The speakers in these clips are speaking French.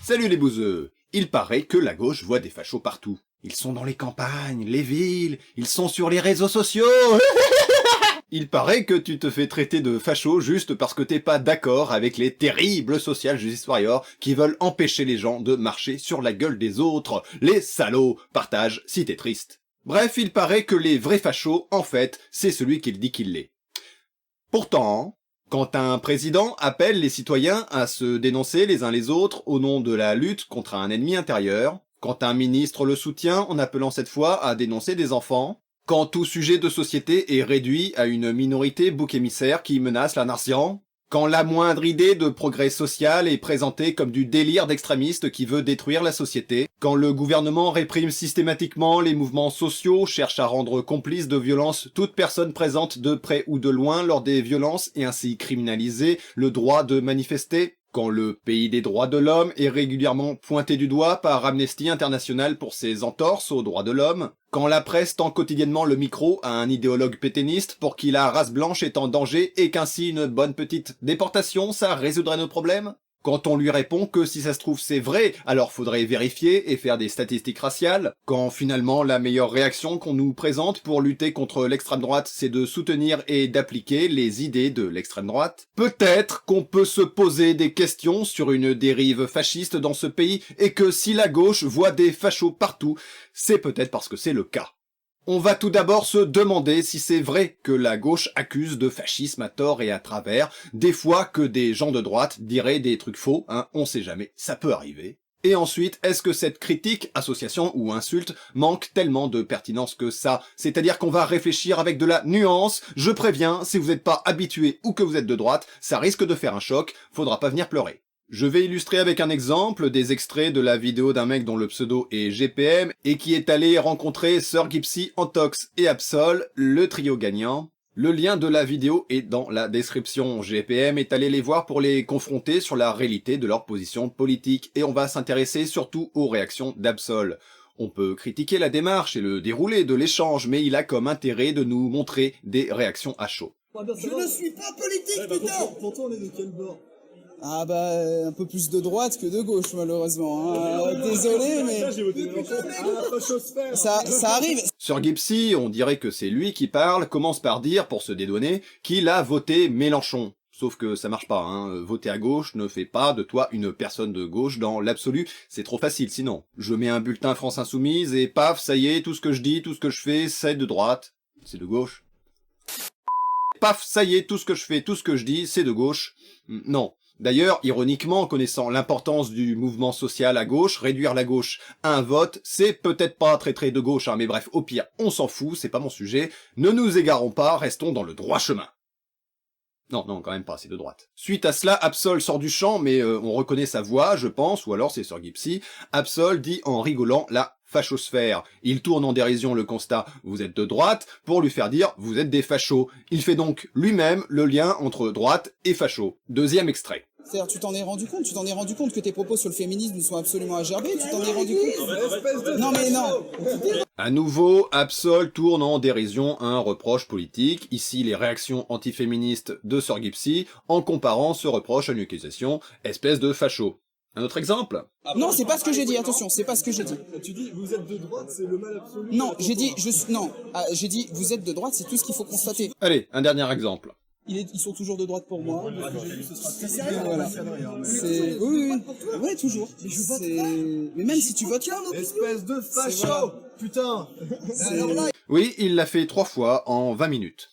Salut les bouseux. Il paraît que la gauche voit des fachos partout. Ils sont dans les campagnes, les villes, ils sont sur les réseaux sociaux. Il paraît que tu te fais traiter de facho juste parce que t'es pas d'accord avec les terribles social justice warriors qui veulent empêcher les gens de marcher sur la gueule des autres. Les salauds. Partage si t'es triste. Bref, il paraît que les vrais fachos, en fait, c'est celui qu'il dit qu'il l'est. Pourtant, quand un président appelle les citoyens à se dénoncer les uns les autres au nom de la lutte contre un ennemi intérieur, quand un ministre le soutient en appelant cette fois à dénoncer des enfants, quand tout sujet de société est réduit à une minorité bouc émissaire qui menace la nation, quand la moindre idée de progrès social est présentée comme du délire d'extrémiste qui veut détruire la société, quand le gouvernement réprime systématiquement les mouvements sociaux, cherche à rendre complice de violences toute personne présente de près ou de loin lors des violences et ainsi criminaliser le droit de manifester, quand le pays des droits de l'homme est régulièrement pointé du doigt par Amnesty International pour ses entorses aux droits de l'homme, quand la presse tend quotidiennement le micro à un idéologue pétainiste pour qui la race blanche est en danger et qu'ainsi une bonne petite déportation, ça résoudrait nos problèmes, quand on lui répond que si ça se trouve c'est vrai, alors faudrait vérifier et faire des statistiques raciales, quand finalement la meilleure réaction qu'on nous présente pour lutter contre l'extrême droite c'est de soutenir et d'appliquer les idées de l'extrême droite, peut-être qu'on peut se poser des questions sur une dérive fasciste dans ce pays et que si la gauche voit des fachos partout, c'est peut-être parce que c'est le cas. On va tout d'abord se demander si c'est vrai que la gauche accuse de fascisme à tort et à travers, des fois que des gens de droite diraient des trucs faux, on sait jamais, ça peut arriver. Et ensuite, est-ce que cette critique, association ou insulte manque tellement de pertinence que ça? C'est-à-dire qu'on va réfléchir avec de la nuance, je préviens, si vous n'êtes pas habitué ou que vous êtes de droite, ça risque de faire un choc, faudra pas venir pleurer. Je vais illustrer avec un exemple des extraits de la vidéo d'un mec dont le pseudo est GPM et qui est allé rencontrer Sir Gipsy, Antox et Absol, le trio gagnant. Le lien de la vidéo est dans la description. GPM est allé les voir pour les confronter sur la réalité de leur position politique et on va s'intéresser surtout aux réactions d'Absol. On peut critiquer la démarche et le déroulé de l'échange, mais il a comme intérêt de nous montrer des réactions à chaud. Je ne suis pas politique, putain. Pourtant, on est de quel bord? Ah bah, un peu plus de droite que de gauche, malheureusement. Désolé, mais ça arrive. Sir Gipsy, on dirait que c'est lui qui parle, commence par dire, pour se dédouaner, qu'il a voté Mélenchon. Sauf que ça marche pas, voter à gauche ne fait pas de toi une personne de gauche dans l'absolu, c'est trop facile sinon. Je mets un bulletin France Insoumise et paf, ça y est, tout ce que je dis, tout ce que je fais, c'est de droite. C'est de gauche. Paf, ça y est, tout ce que je fais, tout ce que je dis, c'est de gauche. Non. D'ailleurs, ironiquement, connaissant l'importance du mouvement social à gauche, réduire la gauche à un vote, c'est peut-être pas très de gauche, mais bref, au pire, on s'en fout, c'est pas mon sujet. Ne nous égarons pas, restons dans le droit chemin. Non, quand même pas, c'est de droite. Suite à cela, Absol sort du champ, mais on reconnaît sa voix, je pense, ou alors c'est Sir Gipsy. Absol dit en rigolant la fachosphère. Il tourne en dérision le constat « vous êtes de droite » pour lui faire dire « vous êtes des fachos ». Il fait donc lui-même le lien entre droite et facho. Deuxième extrait. C'est-à-dire, tu t'en es rendu compte que tes propos sur le féminisme sont absolument agerbés, tu t'en es rendu compte? Non mais non. À nouveau, Absol tourne en dérision un reproche politique, ici les réactions antiféministes de Sir Gipsy, en comparant ce reproche à une accusation, espèce de facho. Un autre exemple? Non, c'est pas ce que j'ai dit, attention, c'est pas ce que j'ai dit. Tu dis, vous êtes de droite, c'est le mal absolu. Non, j'ai dit, j'ai dit, vous êtes de droite, c'est tout ce qu'il faut constater. Allez, un dernier exemple. Ils sont toujours de droite pour moi. Voilà. C'est... Oui, toujours. Mais même si tu votes là... Espèce de facho. Putain. Oui, il l'a fait 3 fois en 20 minutes.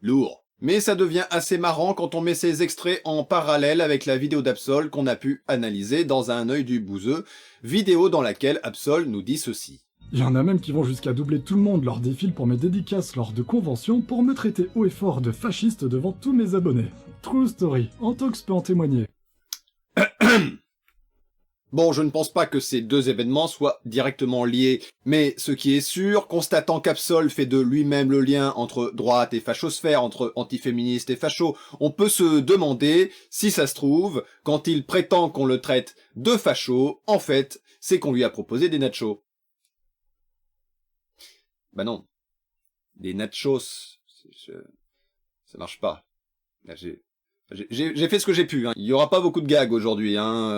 Lourd. Mais ça devient assez marrant quand on met ces extraits en parallèle avec la vidéo d'Absol qu'on a pu analyser dans un œil du bouseux, vidéo dans laquelle Absol nous dit ceci. Il y en a même qui vont jusqu'à doubler tout le monde lors des fils pour mes dédicaces lors de conventions pour me traiter haut et fort de fasciste devant tous mes abonnés. True story, Antox peut en témoigner. Bon, je ne pense pas que ces deux événements soient directement liés, mais ce qui est sûr, constatant qu'Absol fait de lui-même le lien entre droite et fachosphère, entre antiféministe et facho, on peut se demander si ça se trouve, quand il prétend qu'on le traite de facho, en fait, c'est qu'on lui a proposé des nachos. Bah non. Des nachos, ça marche pas. Là, J'ai fait ce que j'ai pu, hein. Il y aura pas beaucoup de gags aujourd'hui, hein.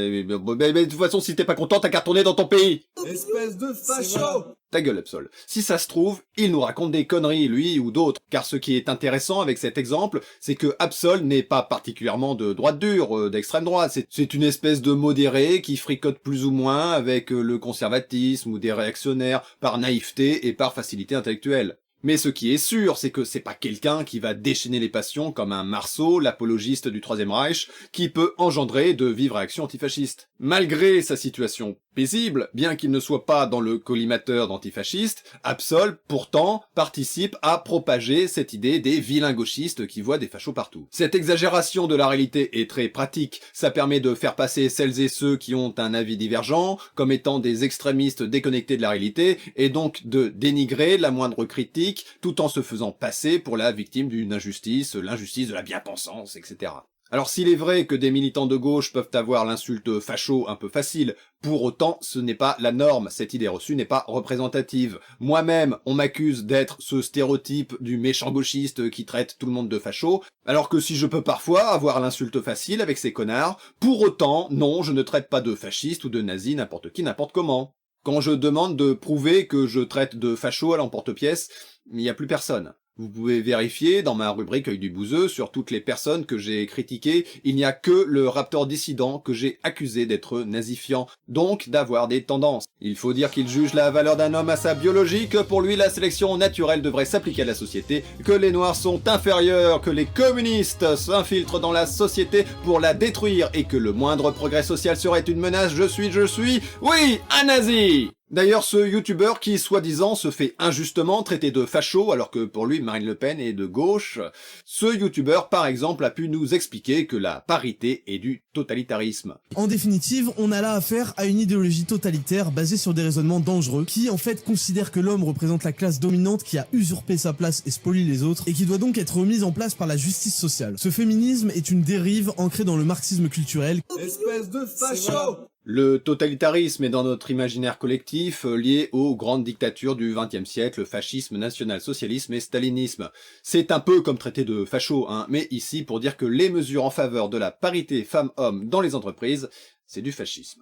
Mais de toute façon, si t'es pas content, t'as qu'à retourner dans ton pays. Espèce de C'est vrai. facho! Ta gueule, Absol. Si ça se trouve, il nous raconte des conneries, lui ou d'autres. Car ce qui est intéressant avec cet exemple, c'est que Absol n'est pas particulièrement de droite dure, d'extrême droite. C'est une espèce de modéré qui fricote plus ou moins avec le conservatisme ou des réactionnaires par naïveté et par facilité intellectuelle. Mais ce qui est sûr, c'est que c'est pas quelqu'un qui va déchaîner les passions comme un Marceau, l'apologiste du Troisième Reich, qui peut engendrer de vives réactions antifascistes. Malgré sa situation paisible, bien qu'il ne soit pas dans le collimateur d'antifascistes, Absol, pourtant, participe à propager cette idée des vilains gauchistes qui voient des fachos partout. Cette exagération de la réalité est très pratique, ça permet de faire passer celles et ceux qui ont un avis divergent comme étant des extrémistes déconnectés de la réalité, et donc de dénigrer la moindre critique tout en se faisant passer pour la victime d'une injustice, l'injustice de la bien-pensance, etc. Alors s'il est vrai que des militants de gauche peuvent avoir l'insulte facho un peu facile, pour autant ce n'est pas la norme, cette idée reçue n'est pas représentative. Moi-même, on m'accuse d'être ce stéréotype du méchant gauchiste qui traite tout le monde de facho, alors que si je peux parfois avoir l'insulte facile avec ces connards, pour autant, non, je ne traite pas de fasciste ou de nazi n'importe qui, n'importe comment. Quand je demande de prouver que je traite de facho à l'emporte-pièce, il n'y a plus personne. Vous pouvez vérifier dans ma rubrique œil du bouseux sur toutes les personnes que j'ai critiquées, il n'y a que le Raptor dissident que j'ai accusé d'être nazifiant, donc d'avoir des tendances. Il faut dire qu'il juge la valeur d'un homme à sa biologie, que pour lui la sélection naturelle devrait s'appliquer à la société, que les noirs sont inférieurs, que les communistes s'infiltrent dans la société pour la détruire et que le moindre progrès social serait une menace, je suis, oui, un nazi! D'ailleurs, ce youtubeur qui, soi-disant, se fait injustement traiter de facho alors que pour lui Marine Le Pen est de gauche, ce youtubeur, par exemple, a pu nous expliquer que la parité est du totalitarisme. En définitive, on a là affaire à une idéologie totalitaire basée sur des raisonnements dangereux qui, en fait, considère que l'homme représente la classe dominante qui a usurpé sa place et spolie les autres et qui doit donc être remise en place par la justice sociale. Ce féminisme est une dérive ancrée dans le marxisme culturel. Espèce de C'est vrai. facho! Le totalitarisme est dans notre imaginaire collectif lié aux grandes dictatures du XXe siècle, le fascisme, national-socialisme et stalinisme. C'est un peu comme traiter de facho, hein, mais ici pour dire que les mesures en faveur de la parité femmes-hommes dans les entreprises, c'est du fascisme.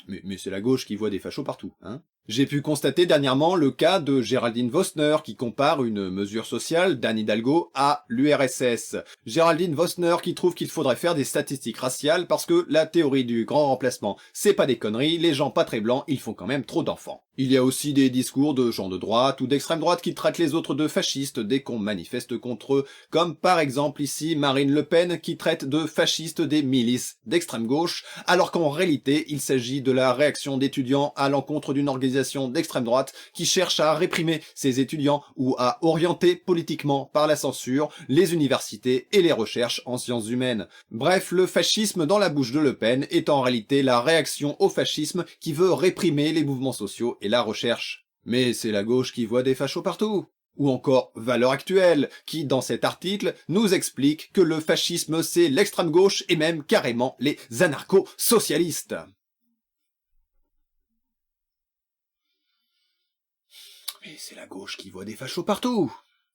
Mais c'est la gauche qui voit des fachos partout, hein. J'ai pu constater dernièrement le cas de Géraldine Vosner qui compare une mesure sociale d'Anne Hidalgo à l'URSS. Géraldine Vosner qui trouve qu'il faudrait faire des statistiques raciales parce que la théorie du grand remplacement, c'est pas des conneries, les gens pas très blancs, ils font quand même trop d'enfants. Il y a aussi des discours de gens de droite ou d'extrême droite qui traitent les autres de fascistes dès qu'on manifeste contre eux, comme par exemple ici Marine Le Pen qui traite de fascistes des milices d'extrême gauche, alors qu'en réalité il s'agit de la réaction d'étudiants à l'encontre d'une organisation d'extrême droite qui cherche à réprimer ses étudiants ou à orienter politiquement par la censure les universités et les recherches en sciences humaines. Bref, le fascisme dans la bouche de Le Pen est en réalité la réaction au fascisme qui veut réprimer les mouvements sociaux et la recherche. Mais c'est la gauche qui voit des fachos partout. Ou encore Valeurs Actuelles, qui dans cet article nous explique que le fascisme c'est l'extrême gauche et même carrément les anarcho-socialistes. Mais c'est la gauche qui voit des fachos partout.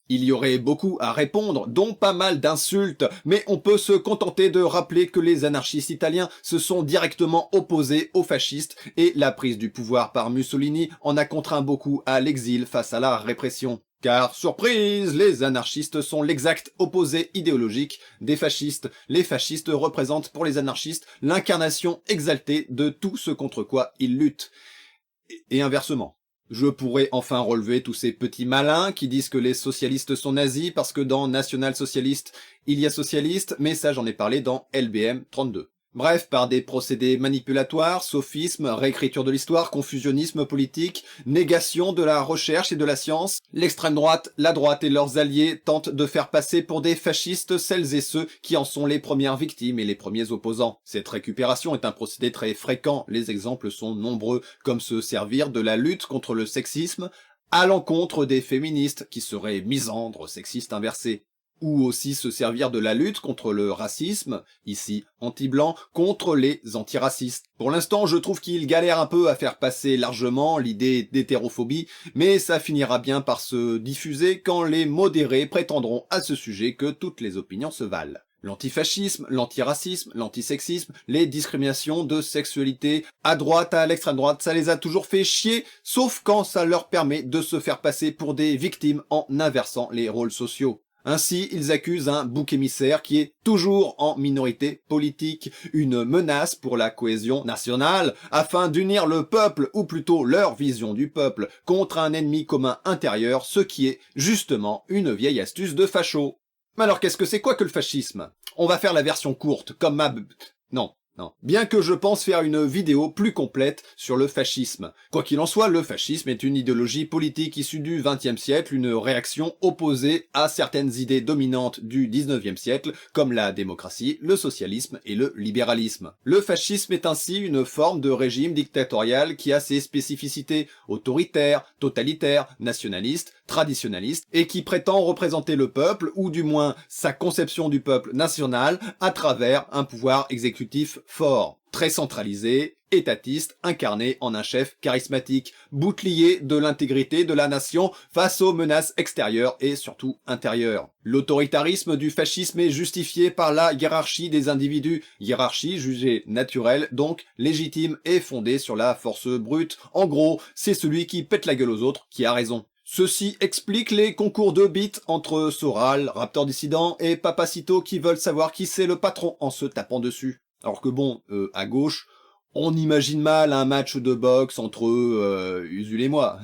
Il y aurait beaucoup à répondre, dont pas mal d'insultes, mais on peut se contenter de rappeler que les anarchistes italiens se sont directement opposés aux fascistes et la prise du pouvoir par Mussolini en a contraint beaucoup à l'exil face à la répression. Car, surprise, les anarchistes sont l'exact opposé idéologique des fascistes. Les fascistes représentent pour les anarchistes l'incarnation exaltée de tout ce contre quoi ils luttent. Et inversement. Je pourrais enfin relever tous ces petits malins qui disent que les socialistes sont nazis parce que dans national-socialiste, il y a socialiste, mais ça j'en ai parlé dans LBM 32. Bref, par des procédés manipulatoires, sophismes, réécriture de l'histoire, confusionnisme politique, négation de la recherche et de la science, l'extrême droite, la droite et leurs alliés tentent de faire passer pour des fascistes celles et ceux qui en sont les premières victimes et les premiers opposants. Cette récupération est un procédé très fréquent, les exemples sont nombreux, comme se servir de la lutte contre le sexisme à l'encontre des féministes qui seraient misandres, sexistes inversés. Ou aussi se servir de la lutte contre le racisme, ici anti-blanc, contre les antiracistes. Pour l'instant, je trouve qu'il galère un peu à faire passer largement l'idée d'hétérophobie, mais ça finira bien par se diffuser quand les modérés prétendront à ce sujet que toutes les opinions se valent. L'antifascisme, l'antiracisme, l'antisexisme, les discriminations de sexualité, à droite, à l'extrême droite, ça les a toujours fait chier, sauf quand ça leur permet de se faire passer pour des victimes en inversant les rôles sociaux. Ainsi, ils accusent un bouc émissaire qui est toujours en minorité politique, une menace pour la cohésion nationale, afin d'unir le peuple, ou plutôt leur vision du peuple, contre un ennemi commun intérieur, ce qui est justement une vieille astuce de facho. Mais alors qu'est-ce que c'est quoi que le fascisme? On va faire la version courte, comme ma... Non. Bien que je pense faire une vidéo plus complète sur le fascisme. Quoi qu'il en soit, le fascisme est une idéologie politique issue du XXe siècle, une réaction opposée à certaines idées dominantes du XIXe siècle, comme la démocratie, le socialisme et le libéralisme. Le fascisme est ainsi une forme de régime dictatorial qui a ses spécificités autoritaires, totalitaires, nationalistes, traditionnalistes, et qui prétend représenter le peuple, ou du moins sa conception du peuple national, à travers un pouvoir exécutif fort, très centralisé, étatiste, incarné en un chef charismatique, bouclier de l'intégrité de la nation face aux menaces extérieures et surtout intérieures. L'autoritarisme du fascisme est justifié par la hiérarchie des individus, hiérarchie jugée naturelle, donc légitime et fondée sur la force brute. En gros, c'est celui qui pète la gueule aux autres qui a raison. Ceci explique les concours de bits entre Soral, Raptor Dissident et Papacito qui veulent savoir qui c'est le patron en se tapant dessus. Alors que bon, à gauche, on imagine mal un match de boxe entre Usul et moi.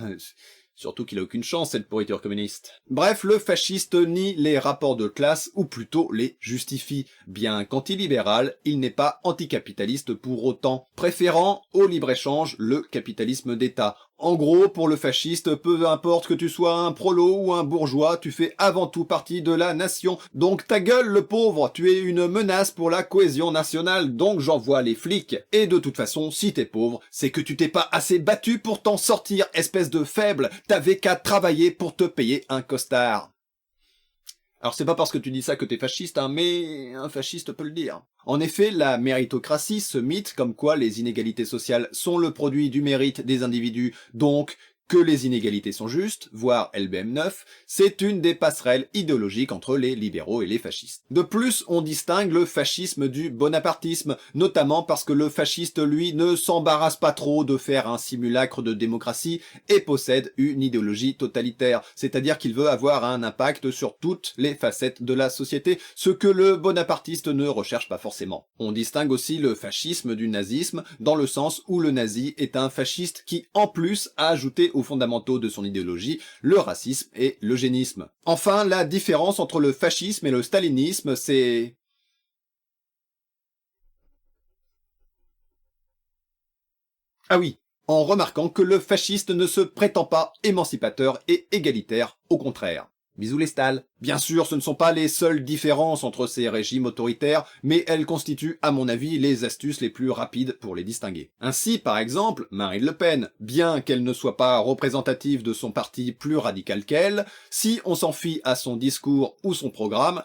Surtout qu'il a aucune chance, cette pourriture communiste. Bref, le fasciste nie les rapports de classe, ou plutôt les justifie. Bien qu'antilibéral, il n'est pas anticapitaliste pour autant, préférant au libre-échange le capitalisme d'État. En gros, pour le fasciste, peu importe que tu sois un prolo ou un bourgeois, tu fais avant tout partie de la nation. Donc ta gueule, le pauvre, tu es une menace pour la cohésion nationale, donc j'envoie les flics. Et de toute façon, si t'es pauvre, c'est que tu t'es pas assez battu pour t'en sortir, espèce de faible. T'avais qu'à travailler pour te payer un costard. Alors c'est pas parce que tu dis ça que t'es fasciste, hein, mais un fasciste peut le dire. En effet, la méritocratie, ce mythe comme quoi les inégalités sociales sont le produit du mérite des individus, donc que les inégalités sont justes, voire LBM9, c'est une des passerelles idéologiques entre les libéraux et les fascistes. De plus, on distingue le fascisme du bonapartisme, notamment parce que le fasciste, lui, ne s'embarrasse pas trop de faire un simulacre de démocratie et possède une idéologie totalitaire, c'est-à-dire qu'il veut avoir un impact sur toutes les facettes de la société, ce que le bonapartiste ne recherche pas forcément. On distingue aussi le fascisme du nazisme, dans le sens où le nazi est un fasciste qui, en plus, a ajouté aux fondamentaux de son idéologie, le racisme et l'eugénisme. Enfin, la différence entre le fascisme et le stalinisme, c'est... Ah oui, en remarquant que le fasciste ne se prétend pas émancipateur et égalitaire, au contraire. Bisous les Stals. Bien sûr, ce ne sont pas les seules différences entre ces régimes autoritaires, mais elles constituent, à mon avis, les astuces les plus rapides pour les distinguer. Ainsi, par exemple, Marine Le Pen, bien qu'elle ne soit pas représentative de son parti plus radical qu'elle, si on s'en fie à son discours ou son programme,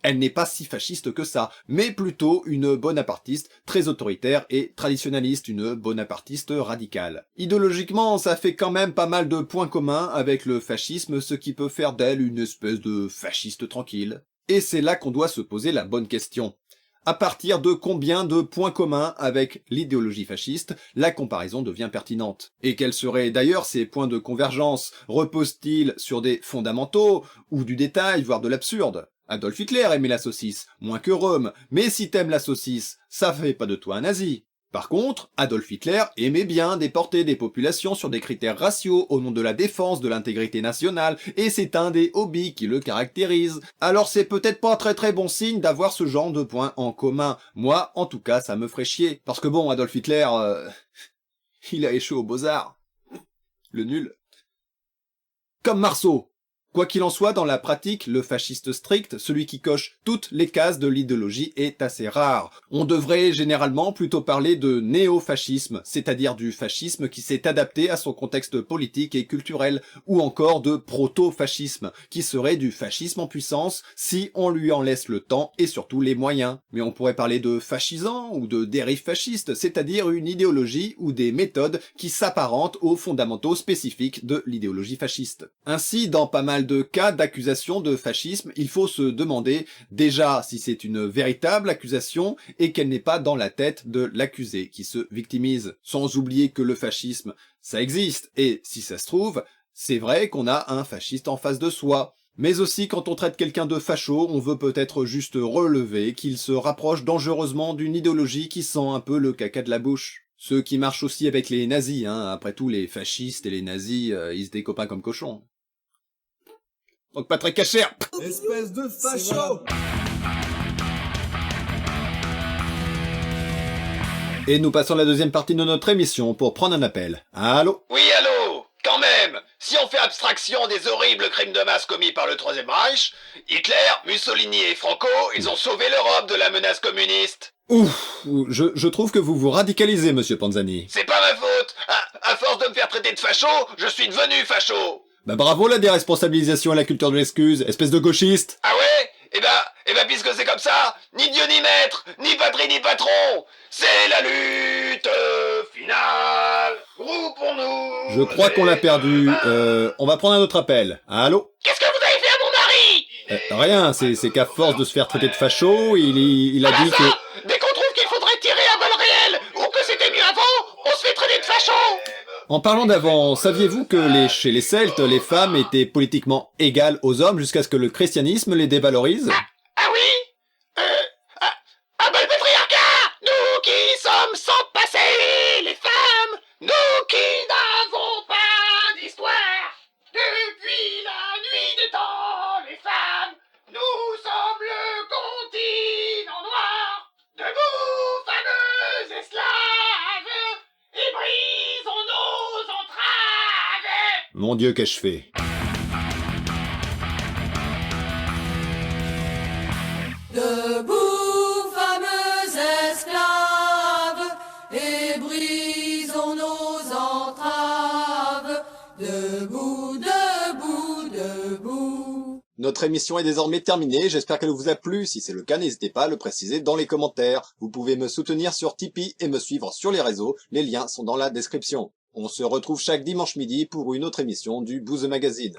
elle n'est pas si fasciste que ça, mais plutôt une bonapartiste très autoritaire et traditionnaliste, une bonapartiste radicale. Idéologiquement, ça fait quand même pas mal de points communs avec le fascisme, ce qui peut faire d'elle une espèce de fasciste tranquille. Et c'est là qu'on doit se poser la bonne question. À partir de combien de points communs avec l'idéologie fasciste, la comparaison devient pertinente. Et quels seraient d'ailleurs ces points de convergence? Reposent-ils sur des fondamentaux, ou du détail, voire de l'absurde? Adolf Hitler aimait la saucisse, moins que Rome, mais si t'aimes la saucisse, ça fait pas de toi un nazi. Par contre, Adolf Hitler aimait bien déporter des populations sur des critères raciaux au nom de la défense de l'intégrité nationale, et c'est un des hobbies qui le caractérise. Alors c'est peut-être pas très bon signe d'avoir ce genre de points en commun. Moi, en tout cas, ça me ferait chier. Parce que bon, Adolf Hitler, il a échoué aux Beaux-Arts. Le nul. Comme Marceau. Quoi qu'il en soit, dans la pratique, le fasciste strict, celui qui coche toutes les cases de l'idéologie, est assez rare. On devrait généralement plutôt parler de néo-fascisme, c'est-à-dire du fascisme qui s'est adapté à son contexte politique et culturel, ou encore de proto-fascisme, qui serait du fascisme en puissance si on lui en laisse le temps et surtout les moyens. Mais on pourrait parler de fascisant ou de dérive fasciste, c'est-à-dire une idéologie ou des méthodes qui s'apparentent aux fondamentaux spécifiques de l'idéologie fasciste. Ainsi, dans pas mal mal de cas d'accusation de fascisme, il faut se demander déjà si c'est une véritable accusation et qu'elle n'est pas dans la tête de l'accusé qui se victimise. Sans oublier que le fascisme, ça existe, et si ça se trouve, c'est vrai qu'on a un fasciste en face de soi. Mais aussi, quand on traite quelqu'un de facho, on veut peut-être juste relever qu'il se rapproche dangereusement d'une idéologie qui sent un peu le caca de la bouche. Ce qui marche aussi avec les nazis, hein. Après tout, les fascistes et les nazis, ils étaient copains comme cochons. Donc pas très cachère. Espèce de facho! Voilà. Et nous passons à la deuxième partie de notre émission pour prendre un appel. Allô? Oui, allô? Quand même, si on fait abstraction des horribles crimes de masse commis par le Troisième Reich, Hitler, Mussolini et Franco, ils ont sauvé l'Europe de la menace communiste. Ouf, je trouve que vous vous radicalisez, monsieur Panzani. C'est pas ma faute. À force de me faire traiter de facho, je suis devenu facho. Bah bravo la déresponsabilisation et la culture de l'excuse, espèce de gauchiste. Ah ouais? Eh ben, puisque c'est comme ça, ni Dieu ni maître, ni patrie ni patron, c'est la lutte finale. Groupons-nous. Je crois qu'on l'a perdu. On va prendre un autre appel. Allô? Qu'est-ce que vous avez fait à mon mari? Rien, c'est qu'à force de se faire traiter de facho, il a dit que... Dès qu'on trouve qu'il faudrait tirer à balles réelles, ou que c'était mieux avant, on se fait traiter de facho. En parlant d'avant, saviez-vous que chez les Celtes, les femmes étaient politiquement égales aux hommes jusqu'à ce que le christianisme les dévalorise? Ah oui? Ah bah le patriarcat! Nous qui sommes sans passé, les femmes! Nous qui n'avons pas d'histoire! Depuis la nuit des temps, les femmes! Nous sommes le continent noir! Debout, fameux esclaves! Et brisons nos entraves! Mon Dieu, qu'ai-je fait? Debout, fameux esclaves, et brisons nos entraves. Debout, debout, debout. Notre émission est désormais terminée, j'espère qu'elle vous a plu. Si c'est le cas, n'hésitez pas à le préciser dans les commentaires. Vous pouvez me soutenir sur Tipeee et me suivre sur les réseaux, les liens sont dans la description. On se retrouve chaque dimanche midi pour une autre émission du Booze Magazine.